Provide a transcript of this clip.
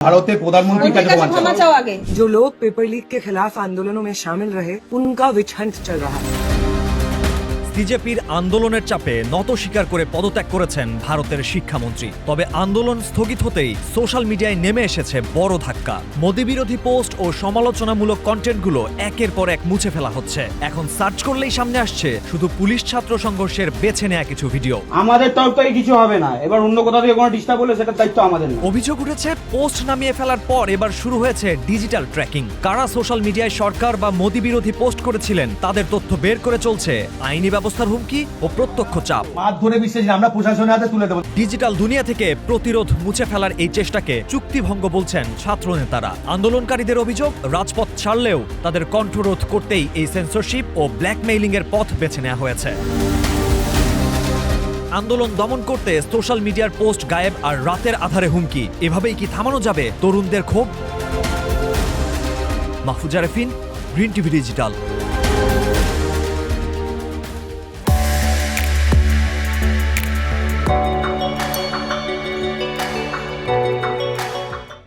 भारत प्रधानमंत्री का क्षमा चाहो आगे। जो लोग पेपर लीक के खिलाफ आंदोलनों में शामिल रहे उनका विच हंट चल रहा है। বিজেপির আন্দোলনের চাপে নত স্বীকার করে পদত্যাগ করেছেন ভারতের শিক্ষামন্ত্রী। তবে আন্দোলন স্থগিত হতেই সোশ্যাল মিডিয়ায় নেমে এসেছে বড় ধাক্কা। মোদি বিরোধী পোস্ট ও সমালোচনামূলক কন্টেন্টগুলো একের পর এক মুছে ফেলা হচ্ছে। এখন সার্চ করলেই সামনে আসছে শুধু পুলিশ ছাত্র সংঘর্ষের বেছে নেওয়া কিছু ভিডিও। আমাদের তরফ থেকে কিছু হবে না, এবার অন্য কোথাও থেকে কোনো ডিস্টার্ব হলে সেটার দায়িত্ব আমাদের না। অভিযোগ উঠেছে পোস্ট নামিয়ে ফেলার পর এবার শুরু হয়েছে ডিজিটাল ট্র্যাকিং। কারা সোশ্যাল মিডিয়ায় সরকার বা মোদি বিরোধী পোস্ট করেছিলেন তাদের তথ্য বের করে চলছে আইনি ব্যবস্থার হুমকি ও প্রত্যক্ষ চাপ। মাঠ ধরে বিশ্বাস আমরা প্রশাসনের হাতে তুলে দেব। ডিজিটাল দুনিয়া থেকে প্রতিরোধ মুছে ফেলার এই চেষ্টাকে চুক্তিভঙ্গ বলছেন ছাত্র নেতারা। আন্দোলনকারীদের অভিযোগ রাজপথ ছাড়লেও তাদের কণ্ঠরোধ করতেই এই সেন্সরশিপ ও ব্ল্যাকমেইলিং এর পথ বেছে নেওয়া হয়েছে। আন্দোলন দমন করতে সোশ্যাল মিডিয়ার পোস্ট গায়েব আর রাতের আধারে হুমকি, এভাবেই কি থামানো যাবে তরুণদের ক্ষোভ? Mahfuza Refin, green TV digital.